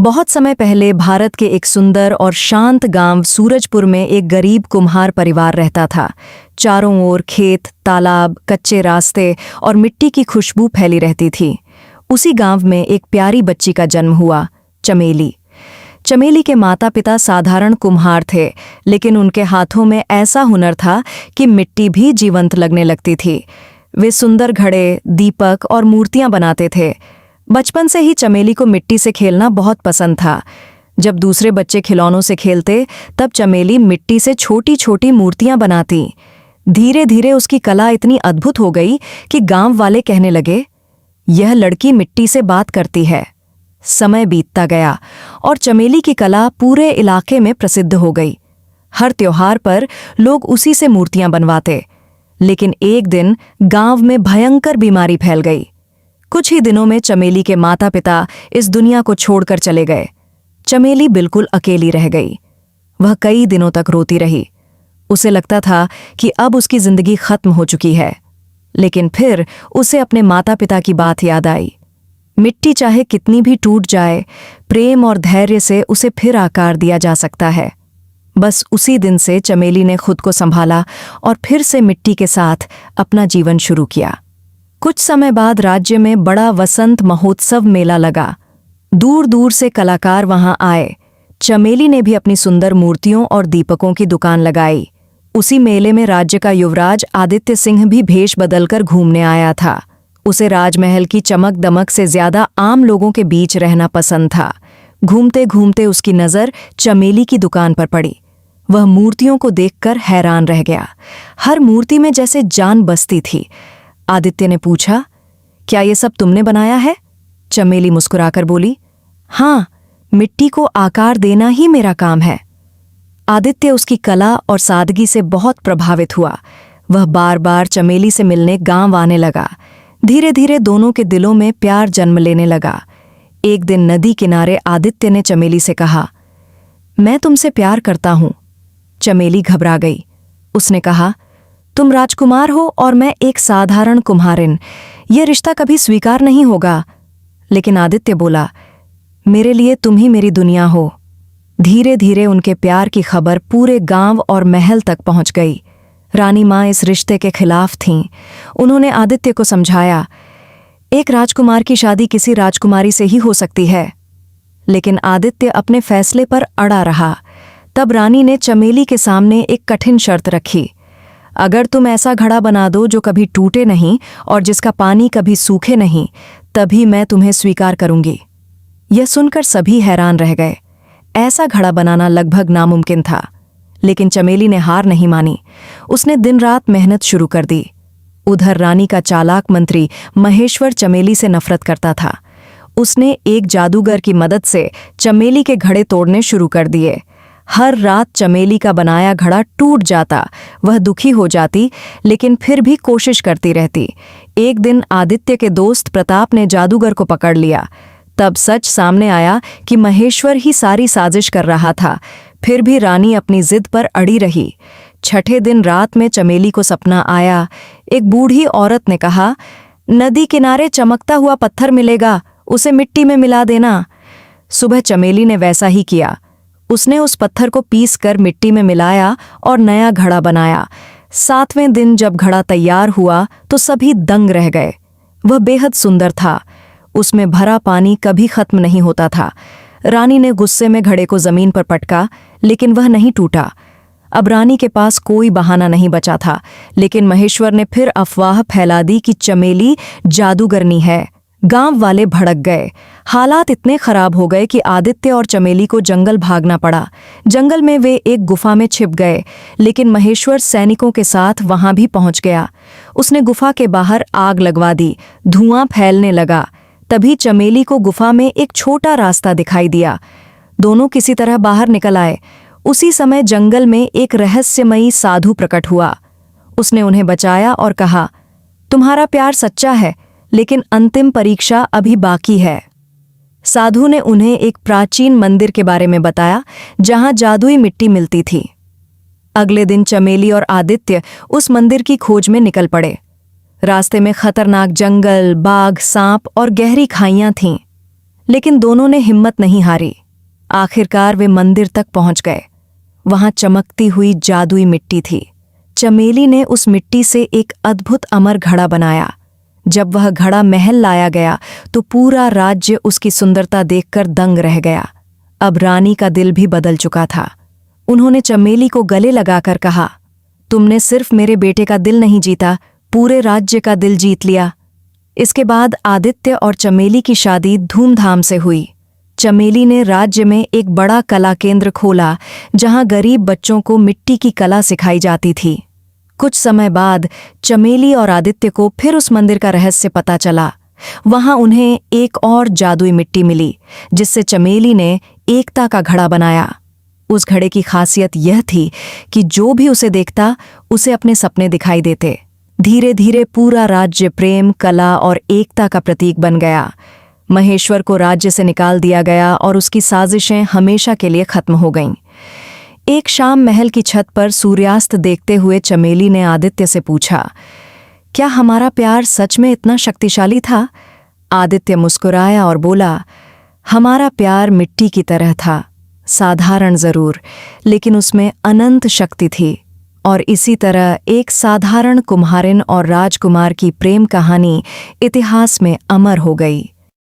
बहुत समय पहले भारत के एक सुंदर और शांत गांव सूरजपुर में एक गरीब कुम्हार परिवार रहता था। चारों ओर खेत, तालाब, कच्चे रास्ते और मिट्टी की खुशबू फैली रहती थी। उसी गांव में एक प्यारी बच्ची का जन्म हुआ, चमेली। चमेली के माता पिता साधारण कुम्हार थे, लेकिन उनके हाथों में ऐसा हुनर था कि मिट्टी भी जीवंत लगने लगती थी। वे सुंदर घड़े, दीपक और मूर्तियां बनाते थे। बचपन से ही चमेली को मिट्टी से खेलना बहुत पसंद था। जब दूसरे बच्चे खिलौनों से खेलते, तब चमेली मिट्टी से छोटी छोटी मूर्तियां बनाती। धीरे धीरे उसकी कला इतनी अद्भुत हो गई कि गांव वाले कहने लगे, यह लड़की मिट्टी से बात करती है। समय बीतता गया और चमेली की कला पूरे इलाके में प्रसिद्ध हो गई। हर त्योहार पर लोग उसी से मूर्तियां बनवाते। लेकिन एक दिन गांव में भयंकर बीमारी फैल गई। कुछ ही दिनों में चमेली के माता पिता इस दुनिया को छोड़कर चले गए। चमेली बिल्कुल अकेली रह गई। वह कई दिनों तक रोती रही। उसे लगता था कि अब उसकी जिंदगी खत्म हो चुकी है। लेकिन फिर उसे अपने माता पिता की बात याद आई। मिट्टी चाहे कितनी भी टूट जाए, प्रेम और धैर्य से उसे फिर आकार दिया जा सकता है। बस उसी दिन से चमेली ने खुद को संभाला और फिर से मिट्टी के साथ अपना जीवन शुरू किया। कुछ समय बाद राज्य में बड़ा वसंत महोत्सव मेला लगा। दूर दूर से कलाकार वहां आए। चमेली ने भी अपनी सुंदर मूर्तियों और दीपकों की दुकान लगाई। उसी मेले में राज्य का युवराज आदित्य सिंह भी भेष बदलकर घूमने आया था। उसे राजमहल की चमक दमक से ज्यादा आम लोगों के बीच रहना पसंद था। घूमते घूमते उसकी नज़र चमेली की दुकान पर पड़ी। वह मूर्तियों को देखकर हैरान रह गया। हर मूर्ति में जैसे जान बसती थी। आदित्य ने पूछा, क्या ये सब तुमने बनाया है? चमेली मुस्कुराकर बोली, हाँ, मिट्टी को आकार देना ही मेरा काम है। आदित्य उसकी कला और सादगी से बहुत प्रभावित हुआ। वह बार बार चमेली से मिलने गांव आने लगा। धीरे धीरे दोनों के दिलों में प्यार जन्म लेने लगा। एक दिन नदी किनारे आदित्य ने चमेली से कहा, मैं तुमसे प्यार करता हूं। चमेली घबरा गई। उसने कहा, तुम राजकुमार हो और मैं एक साधारण कुम्हारिन। यह रिश्ता कभी स्वीकार नहीं होगा। लेकिन आदित्य बोला, मेरे लिए तुम ही मेरी दुनिया हो। धीरे धीरे उनके प्यार की खबर पूरे गांव और महल तक पहुंच गई। रानी माँ इस रिश्ते के खिलाफ थीं। उन्होंने आदित्य को समझाया, एक राजकुमार की शादी किसी राजकुमारी से ही हो सकती है। लेकिन आदित्य अपने फैसले पर अड़ा रहा। तब रानी ने चमेली के सामने एक कठिन शर्त रखी, अगर तुम ऐसा घड़ा बना दो जो कभी टूटे नहीं और जिसका पानी कभी सूखे नहीं, तभी मैं तुम्हें स्वीकार करूंगी। यह सुनकर सभी हैरान रह गए। ऐसा घड़ा बनाना लगभग नामुमकिन था। लेकिन चमेली ने हार नहीं मानी। उसने दिन रात मेहनत शुरू कर दी। उधर रानी का चालाक मंत्री महेश्वर चमेली से नफरत करता था। उसने एक जादूगर की मदद से चमेली के घड़े तोड़ने शुरू कर दिए। हर रात चमेली का बनाया घड़ा टूट जाता। वह दुखी हो जाती, लेकिन फिर भी कोशिश करती रहती। एक दिन आदित्य के दोस्त प्रताप ने जादूगर को पकड़ लिया। तब सच सामने आया कि महेश्वर ही सारी साजिश कर रहा था। फिर भी रानी अपनी जिद पर अड़ी रही। छठे दिन रात में चमेली को सपना आया। एक बूढ़ी औरत ने कहा, नदी किनारे चमकता हुआ पत्थर मिलेगा, उसे मिट्टी में मिला देना। सुबह चमेली ने वैसा ही किया। उसने उस पत्थर को पीस कर मिट्टी में मिलाया और नया घड़ा बनाया। 7वें दिन जब घड़ा तैयार हुआ तो सभी दंग रह गए। वह बेहद सुंदर था। उसमें भरा पानी कभी खत्म नहीं होता था। रानी ने गुस्से में घड़े को जमीन पर पटका, लेकिन वह नहीं टूटा। अब रानी के पास कोई बहाना नहीं बचा था। लेकिन महेश्वर ने फिर अफवाह फैला दी कि चमेली जादूगरनी है। गांव वाले भड़क गए। हालात इतने खराब हो गए कि आदित्य और चमेली को जंगल भागना पड़ा। जंगल में वे एक गुफा में छिप गए, लेकिन महेश्वर सैनिकों के साथ वहां भी पहुंच गया। उसने गुफा के बाहर आग लगवा दी। धुआं फैलने लगा। तभी चमेली को गुफा में एक छोटा रास्ता दिखाई दिया। दोनों किसी तरह बाहर निकल आए। उसी समय जंगल में एक रहस्यमयी साधु प्रकट हुआ। उसने उन्हें बचाया और कहा, तुम्हारा प्यार सच्चा है, लेकिन अंतिम परीक्षा अभी बाकी है। साधु ने उन्हें एक प्राचीन मंदिर के बारे में बताया, जहां जादुई मिट्टी मिलती थी। अगले दिन चमेली और आदित्य उस मंदिर की खोज में निकल पड़े। रास्ते में खतरनाक जंगल, बाघ, सांप और गहरी खाइयां थीं। लेकिन दोनों ने हिम्मत नहीं हारी। आखिरकार वे मंदिर तक पहुंच गए। वहां चमकती हुई जादुई मिट्टी थी। चमेली ने उस मिट्टी से एक अद्भुत अमर घड़ा बनाया। जब वह घड़ा महल लाया गया तो पूरा राज्य उसकी सुंदरता देखकर दंग रह गया। अब रानी का दिल भी बदल चुका था। उन्होंने चमेली को गले लगाकर कहा, तुमने सिर्फ मेरे बेटे का दिल नहीं जीता, पूरे राज्य का दिल जीत लिया। इसके बाद आदित्य और चमेली की शादी धूमधाम से हुई। चमेली ने राज्य में एक बड़ा कला केंद्र खोला, जहां गरीब बच्चों को मिट्टी की कला सिखाई जाती थी। कुछ समय बाद चमेली और आदित्य को फिर उस मंदिर का रहस्य पता चला। वहां उन्हें एक और जादुई मिट्टी मिली, जिससे चमेली ने एकता का घड़ा बनाया। उस घड़े की खासियत यह थी कि जो भी उसे देखता, उसे अपने सपने दिखाई देते। धीरे धीरे पूरा राज्य प्रेम, कला और एकता का प्रतीक बन गया। महेश्वर को राज्य से निकाल दिया गया और उसकी साजिशें हमेशा के लिए खत्म हो गईं। एक शाम महल की छत पर सूर्यास्त देखते हुए चमेली ने आदित्य से पूछा, क्या हमारा प्यार सच में इतना शक्तिशाली था? आदित्य मुस्कुराया और बोला, हमारा प्यार मिट्टी की तरह था, साधारण जरूर, लेकिन उसमें अनंत शक्ति थी। और इसी तरह एक साधारण कुम्हारिन और राजकुमार की प्रेम कहानी इतिहास में अमर हो गई।